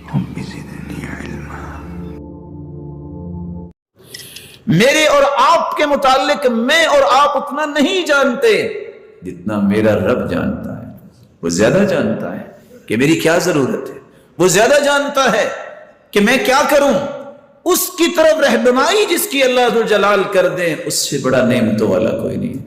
رب زدنی علما۔ میرے اور آپ کے متعلق میں اور آپ اتنا نہیں جانتے جتنا میرا رب جانتا ہے۔ وہ زیادہ جانتا ہے کہ میری کیا ضرورت ہے، وہ زیادہ جانتا ہے کہ میں کیا کروں۔ اس کی طرف رہنمائی جس کی اللہ ذو جلال کر دیں، اس سے بڑا نعمتوں والا کوئی نہیں۔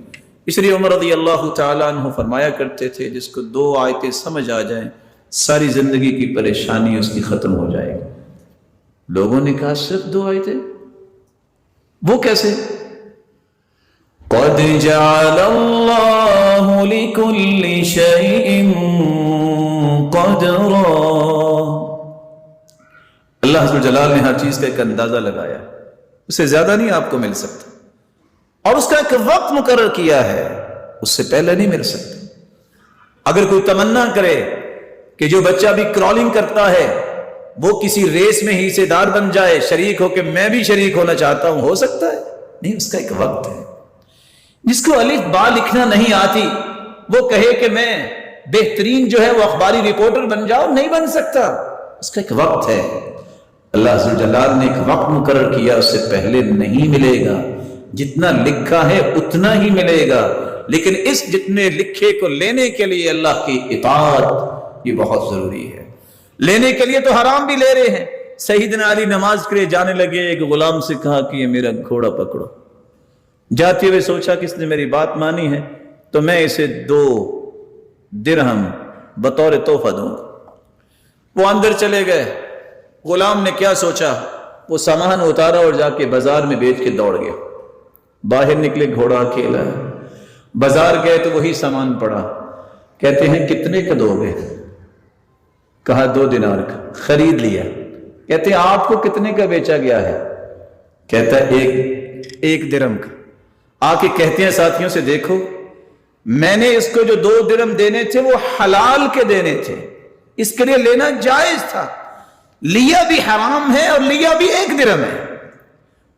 اس لیے عمر رضی اللہ تعالیٰ عنہ فرمایا کرتے تھے جس کو 2 آیتیں سمجھ آ جائیں ساری زندگی کی پریشانی اس کی ختم ہو جائے گی۔ لوگوں نے کہا صرف 2 آیتیں؟ وہ کیسے؟ قَدْ جَعَلَ اللَّهُ لِكُلِّ شَيْءٍ قَدْرًا۔ اللہ ذو جلال نے ہر چیز کا ایک اندازہ لگایا، اسے زیادہ نہیں آپ کو مل سکتا، اور اس کا ایک وقت مقرر کیا ہے، اس سے پہلے نہیں مل سکتا۔ اگر کوئی تمنا کرے کہ جو بچہ بھی کرالنگ کرتا ہے وہ کسی ریس میں حصے دار بن جائے، شریک ہو کہ میں بھی شریک ہونا چاہتا ہوں، ہو سکتا ہے؟ نہیں، اس کا ایک وقت ہے۔ جس کو الف با لکھنا نہیں آتی وہ کہے کہ میں بہترین جو ہے وہ اخباری رپورٹر بن جاؤ، نہیں بن سکتا، اس کا ایک وقت ہے۔ اللہ عز و جلال نے ایک وقت مقرر کیا، اس سے پہلے نہیں ملے گا، جتنا لکھا ہے اتنا ہی ملے گا، لیکن اس جتنے لکھے کو لینے کے لیے اللہ کی اطاعت یہ بہت ضروری ہے۔ لینے کے لیے تو حرام بھی لے رہے ہیں۔ سیدنا علی نماز کے لیے جانے لگے، ایک غلام سے کہا کہ یہ میرا گھوڑا پکڑو۔ جاتے ہوئے سوچا کہ اس نے میری بات مانی ہے تو میں اسے 2 درہم بطور تحفہ دوں گا۔ وہ اندر چلے گئے، غلام نے کیا سوچا، وہ سامان اتارا اور جا کے بازار میں بیچ کے دوڑ گیا۔ باہر نکلے، گھوڑا اکیلا ہے، بازار گئے تو وہی سامان پڑا۔ کہتے ہیں کتنے کا دو گے؟ کہا 2 دینار کا۔ خرید لیا۔ کہتے ہیں آپ کو کتنے کا بیچا گیا ہے؟ کہتا ہے 1 درہم کا۔ آ کے کہتے ہیں ساتھیوں سے دیکھو میں نے اس کو جو 2 درہم دینے تھے وہ حلال کے دینے تھے، اس کے لیے لینا جائز تھا، لیا بھی حرام ہے اور لیا بھی 1 درہم ہے۔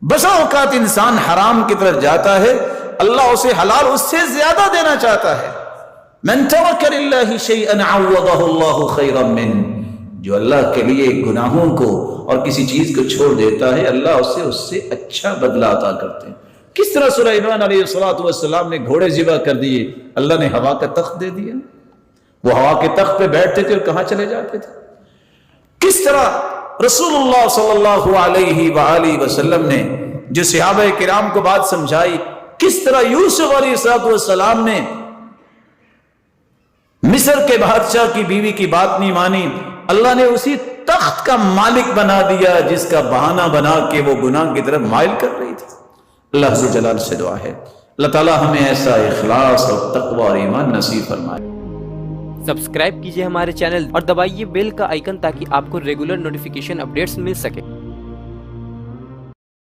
بسا اوقات انسان حرام کی طرف جاتا ہے، اللہ اسے حلال اس سے زیادہ دینا چاہتا ہے۔ من ترک للہ شیئا عوضہ اللہ خیرا من، جو اللہ کے لیے گناہوں کو اور کسی چیز کو چھوڑ دیتا ہے اللہ اس سے اچھا بدلہ عطا کرتے ہیں۔ کس طرح سلیمان علیہ السلام نے گھوڑے ذبح کر دیے، اللہ نے ہوا کا تخت دے دیا۔ وہ ہوا کے تخت پہ بیٹھتے تھے اور کہاں چلے جاتے تھے۔ کس طرح رسول اللہ صلی اللہ علیہ وآلہ وسلم نے جو صحابہ کرام کو بات سمجھائی، کس طرح یوسف علیہ السلام نے مصر کے بادشاہ کی بیوی کی بات نہیں مانی، اللہ نے اسی تخت کا مالک بنا دیا جس کا بہانہ بنا کے وہ گناہ کی طرف مائل کر رہی تھی۔ اللہ عز و جلال سے دعا ہے اللہ تعالی ہمیں ایسا اخلاص اور تقوی اور ایمان نصیب فرمائے۔ سبسکرائب کیجئے ہمارے چینل اور دبائیے بیل کا آئیکن تاکہ آپ کو ریگولر نوٹیفیکیشن اپڈیٹس مل سکے۔